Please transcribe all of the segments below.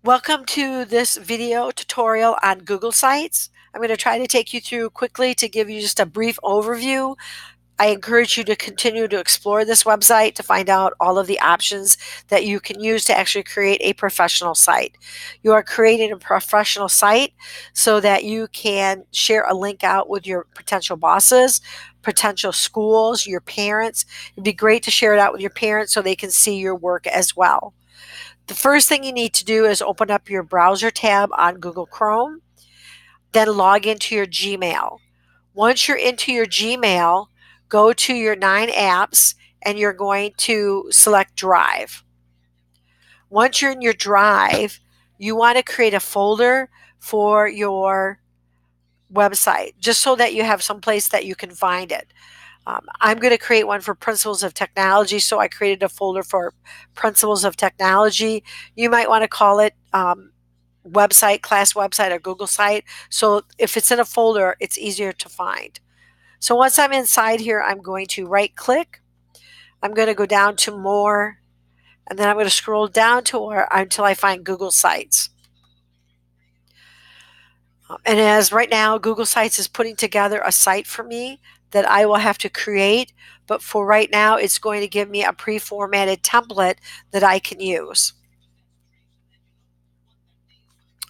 Welcome to this video tutorial on Google Sites. I'm going to try to take you through quickly to give you just a brief overview. I encourage you to continue to explore this website to find out all of the options that you can use to actually create a professional site. You are creating a professional site so that you can share a link out with your potential bosses, potential schools, your parents. It'd be great to share it out with your parents so they can see your work as well. The first thing you need to do is open up your browser tab on Google Chrome, then log into your Gmail. Once you're into your Gmail, go to your 9 apps and you're going to select Drive. Once you're in your Drive, you want to create a folder for your website just so that you have some place that you can find it. I'm going to create one for Principles of Technology, so I created a folder for Principles of Technology. You might want to call it website, class website, or Google site. So if it's in a folder, it's easier to find. So once I'm inside here, I'm going to right click. I'm going to go down to more, and then I'm going to scroll down to where until I find Google Sites. And as right now, Google Sites is putting together a site for me that I will have to create. But for right now, it's going to give me a pre-formatted template that I can use.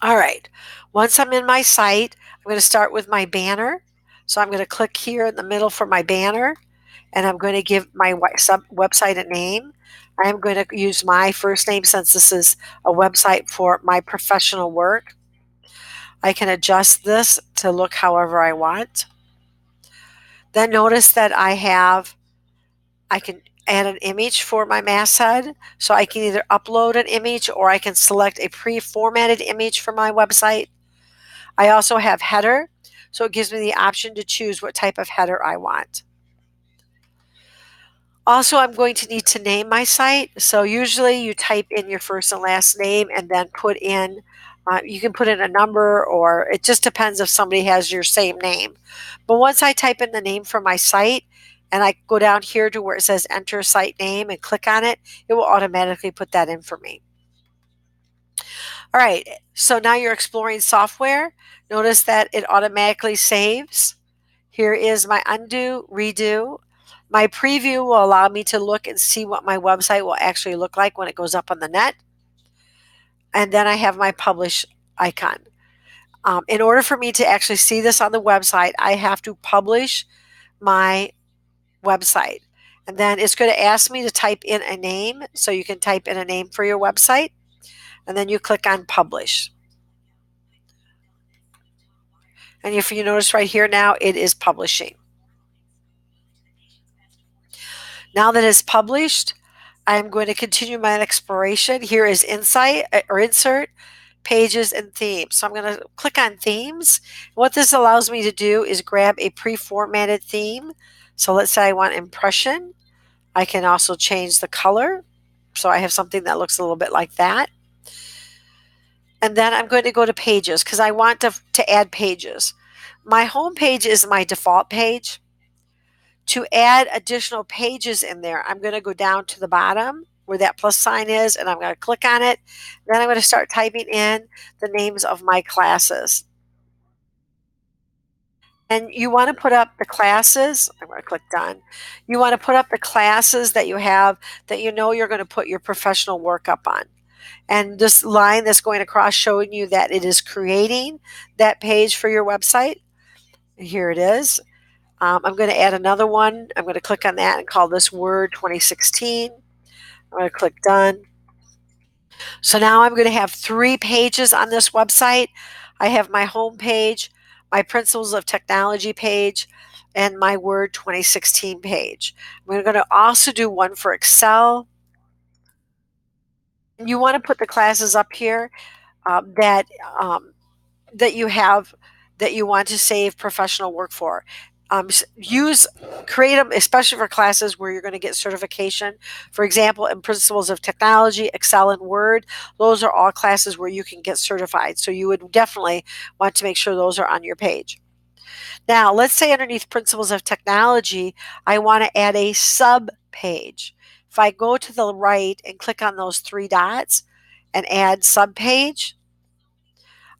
All right, once I'm in my site, I'm going to start with my banner. So I'm going to click here in the middle for my banner, and I'm going to give my website a name. I am going to use my first name since this is a website for my professional work. I can adjust this to look however I want. Then notice that I can add an image for my masthead. So I can either upload an image or I can select a pre-formatted image for my website. I also have header, so it gives me the option to choose what type of header I want. Also, I'm going to need to name my site. So usually you type in your first and last name and then put in, you can put in a number, or it just depends if somebody has your same name. But once I type in the name for my site and I go down here to where it says enter site name and click on it, it will automatically put that in for me. All right, so now you're exploring software. Notice that it automatically saves. Here is my undo, redo. My preview will allow me to look and see what my website will actually look like when it goes up on the net. And then I have my publish icon. In order for me to actually see this on the website, I have to publish my website. And then it's going to ask me to type in a name. So you can type in a name for your website. And then you click on publish. And if you notice right here now, it is publishing. Now that it's published, I'm going to continue my exploration. Here is insight or insert, pages, and themes. So I'm going to click on themes. What this allows me to do is grab a pre-formatted theme. So let's say I want impression. I can also change the color. So I have something that looks a little bit like that. And then I'm going to go to pages because I want to add pages. My home page is my default page. To add additional pages in there, I'm going to go down to the bottom where that plus sign is, and I'm going to click on it. Then I'm going to start typing in the names of my classes. And you want to put up the classes. I'm going to click done. You want to put up the classes that you have that you know you're going to put your professional work up on. And this line that's going across showing you that it is creating that page for your website. Here it is. I'm going to add another one. I'm going to click on that and call this Word 2016. I'm going to click done. So now I'm going to have 3 pages on this website. I have my home page, my Principles of Technology page, and my Word 2016 page. I'm going to also do one for Excel. You want to put the classes up here that you have that you want to save professional work for. Create them, especially for classes where you're going to get certification. For example, in Principles of Technology, Excel, and Word, those are all classes where you can get certified. So you would definitely want to make sure those are on your page. Now, let's say underneath Principles of Technology, I want to add a sub page. If I go to the right and click on those 3 dots, and add subpage,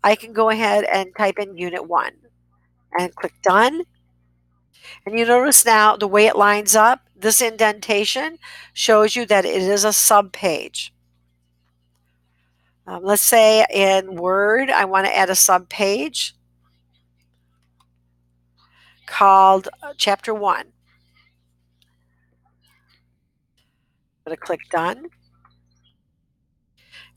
I can go ahead and type in Unit 1 and click Done. And you notice now the way it lines up, this indentation shows you that it is a subpage. Let's say in Word, I want to add a subpage called Chapter 1. I'm going to click Done.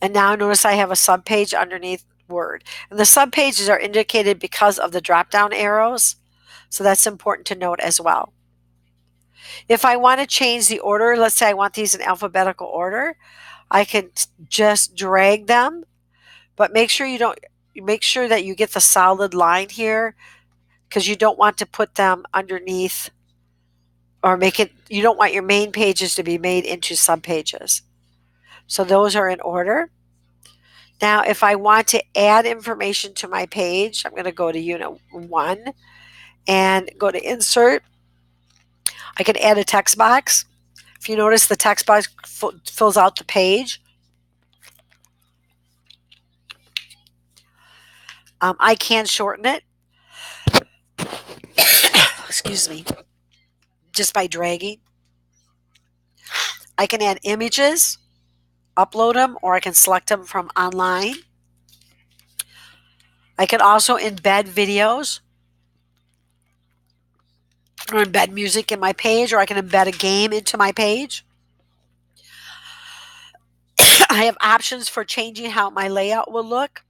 And now notice I have a subpage underneath Word. And the subpages are indicated because of the drop-down arrows. So that's important to note as well. If I want to change the order, let's say I want these in alphabetical order, I can just drag them, but make sure that you get the solid line here, because you don't want to put them underneath or you don't want your main pages to be made into subpages. So those are in order. Now, if I want to add information to my page, I'm going to go to Unit 1 and go to Insert. I can add a text box. If you notice, the text box fills out the page. I can shorten it. Excuse me. Just by dragging. I can add images, upload them, or I can select them from online. I can also embed videos or embed music in my page, or I can embed a game into my page. I have options for changing how my layout will look.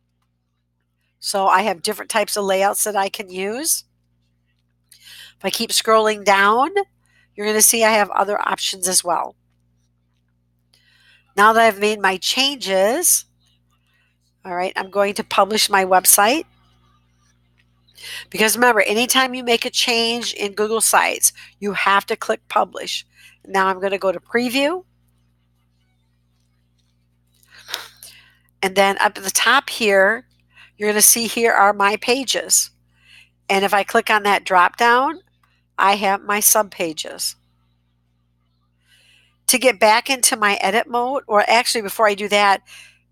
So I have different types of layouts that I can use. If I keep scrolling down, you're going to see I have other options as well. Now that I've made my changes, all right, I'm going to publish my website. Because remember, anytime you make a change in Google Sites, you have to click Publish. Now I'm going to go to Preview. And then up at the top here, you're going to see here are my pages. And if I click on that drop down, I have my subpages. To get back into my edit mode, or actually before I do that,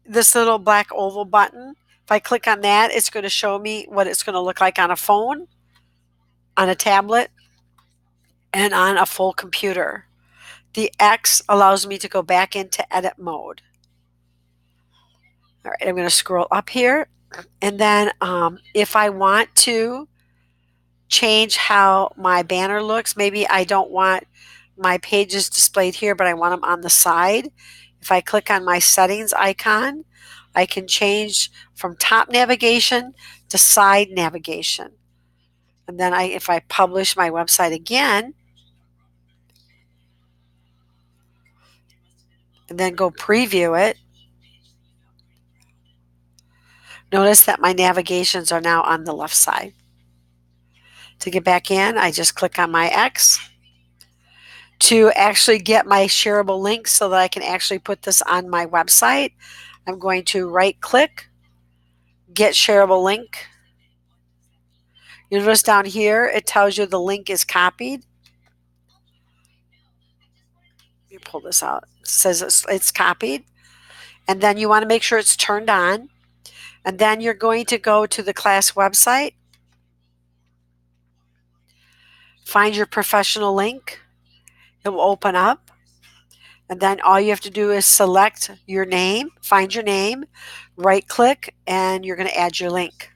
this little black oval button, if I click on that, it's going to show me what it's going to look like on a phone, on a tablet, and on a full computer. The X allows me to go back into edit mode. All right, I'm going to scroll up here, and then if I want to change how my banner looks, maybe I don't want my pages displayed here, but I want them on the side. If I click on my settings icon, I can change from top navigation to side navigation. And then if I publish my website again, and then go preview it, notice that my navigations are now on the left side. To get back in, I just click on my X. To actually get my shareable link so that I can actually put this on my website, I'm going to right click, get shareable link. You notice down here it tells you the link is copied. Let me pull this out. It says it's copied. And then you want to make sure it's turned on. And then you're going to go to the class website, find your professional link. It will open up. And then all you have to do is select your name, find your name, right click, and you're going to add your link.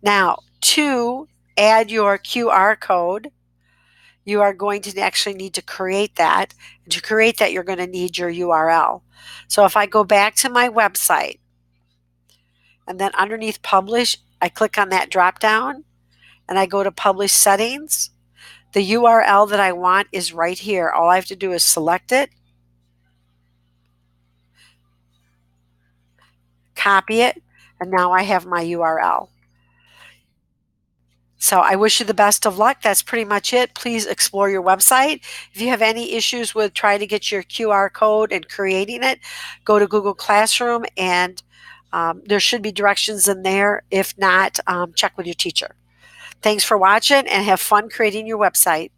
Now, to add your QR code, you are going to actually need to create that. And to create that, you're going to need your URL. So if I go back to my website, and then underneath Publish, I click on that drop down, and I go to Publish Settings. The URL that I want is right here. All I have to do is select it, copy it, and now I have my URL. So I wish you the best of luck. That's pretty much it. Please explore your website. If you have any issues with trying to get your QR code and creating it, go to Google Classroom, and there should be directions in there. If not, check with your teacher. Thanks for watching, and have fun creating your website.